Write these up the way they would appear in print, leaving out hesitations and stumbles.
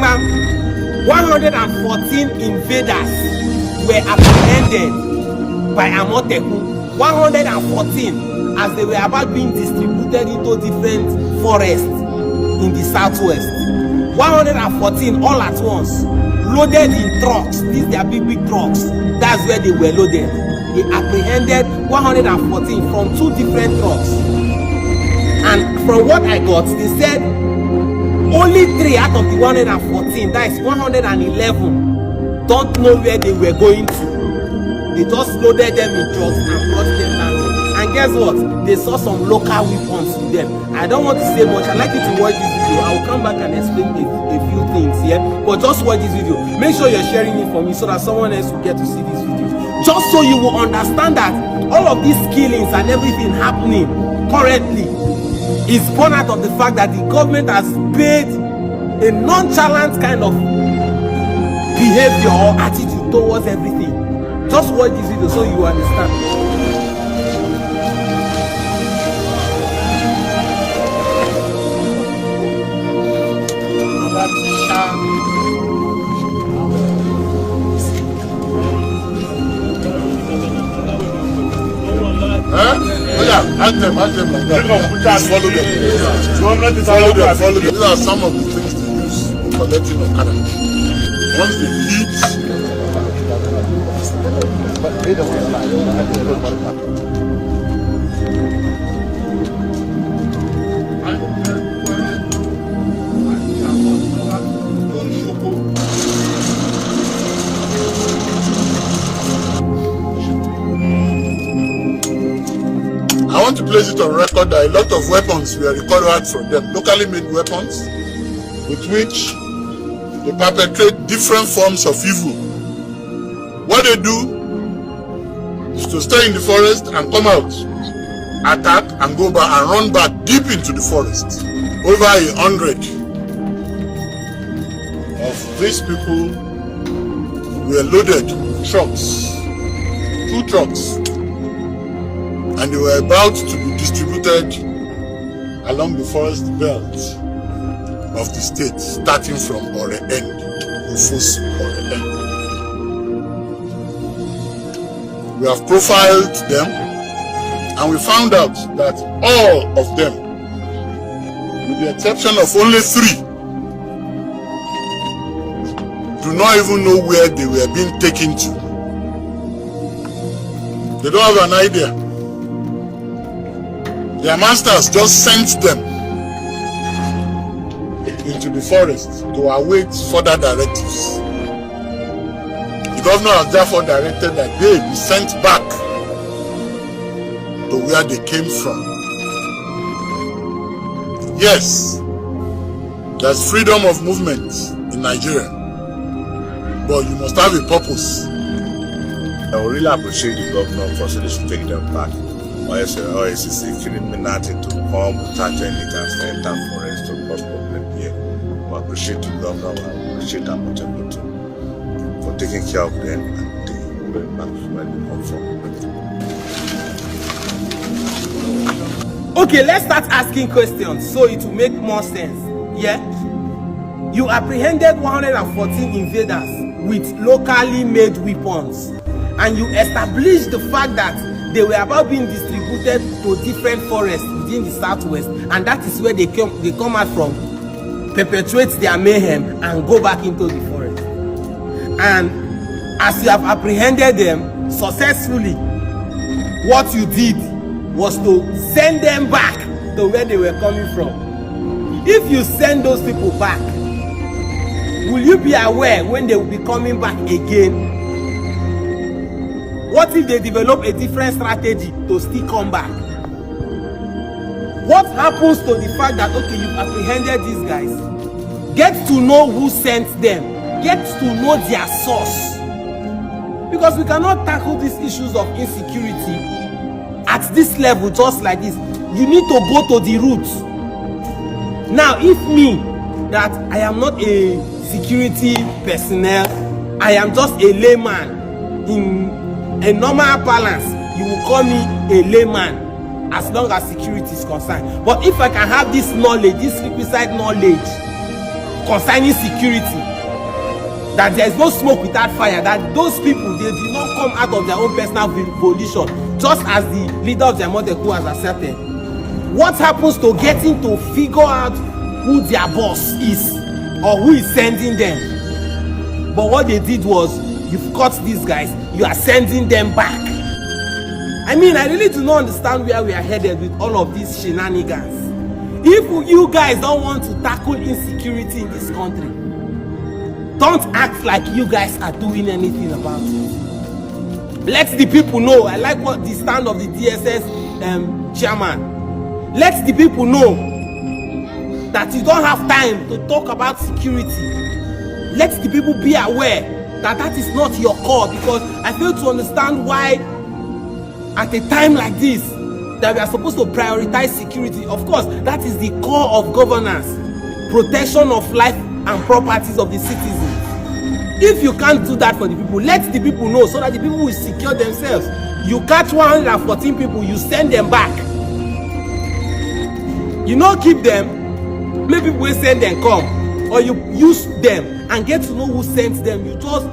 114 invaders were apprehended by Amortekun. 114 as they were about being distributed into different forests in the southwest. 114 all at once, loaded in trucks. These are big trucks. That's where they were loaded. They apprehended 114 from 2 different trucks. And from what I got, they said only 3 out of the 114, that is 111, don't know where they were going to. They just loaded them in trucks and brought them down. And guess what? They saw some local weapons with them. I don't want to say much. I'd like you to watch this video. I will come back and explain a few things here. But just watch this video. Make sure you're sharing it for me so that someone else will get to see this video. Just so you will understand that all of these killings and everything happening currently is born out of the fact that the government has paid a nonchalant kind of behavior or attitude towards everything. Just watch this video so you understand. Ask them like that. Follow them. Follow them. These are some of the things they use in collecting Okada. Once they hit, I want to place it on record that a lot of weapons were recovered from them, locally made weapons with which they perpetrate different forms of evil. What they do is to stay in the forest and come out, attack and go back and run back deep into the forest. Over 100 of these people were loaded with trucks, 2 trucks. And they were about to be distributed along the forest belt of the state, starting from Ore End, Ufos Ore End. We have profiled them, and we found out that all of them, with the exception of only 3, do not even know where they were being taken to. They don't have an idea. Their masters just sent them into the forest to await further directives. The governor has therefore directed that they be sent back to where they came from. Yes, there's freedom of movement in Nigeria, but you must have a purpose. I would really appreciate the governor for saying they should take them back. OSCC criminality to come without any gas to enter forest to cause problem here. I appreciate the governor, I appreciate Amortekun too for taking care of them and taking them back where they come from. Okay, let's start asking questions so it will make more sense. Yeah? You apprehended 114 invaders with locally made weapons, and you established the fact that they were about being distributed to different forests within the southwest, and that is where they come out from, perpetuate their mayhem and go back into the forest. And as you have apprehended them successfully, what you did was to send them back to where they were coming from. If you send those people back, will you be aware when they will be coming back again? What if they develop a different strategy to still come back? What happens to the fact that, okay, you've apprehended these guys? Get to know who sent them. Get to know their source. Because we cannot tackle these issues of insecurity at this level just like this. You need to go to the roots. Now, if me, that I am not a security personnel, I am just a layman in a normal balance, you will call me a layman as long as security is concerned. But if I can have this knowledge, this requisite knowledge concerning security, that there is no smoke without fire, that those people, they did not come out of their own personal volition, just as the leader of the Amortekun has asserted. What happens to getting to figure out who their boss is or who is sending them? But what they did was, you've caught these guys, you are sending them back. I mean, I really do not understand where we are headed with all of these shenanigans. If you guys don't want to tackle insecurity in this country, don't act like you guys are doing anything about it. Let the people know. I like what the stand of the DSS chairman. Let the people know that you don't have time to talk about security. Let the people be aware that that is not your call, because I fail to understand why at a time like this that we are supposed to prioritize security. Of course, that is the core of governance, protection of life and properties of the citizens. If you can't do that for the people, let the people know so that the people will secure themselves. You catch 114 people, you send them back. You not keep them, make people will send them come, or you use them and get to know who sent them. You just,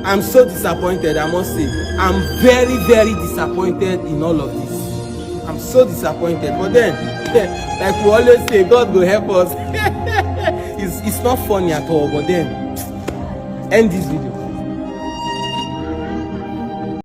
I'm so disappointed, I must say. I'm very, very disappointed in all of this. I'm so disappointed. But then, like we always say, God will help us. It's not funny at all, but then, end this video.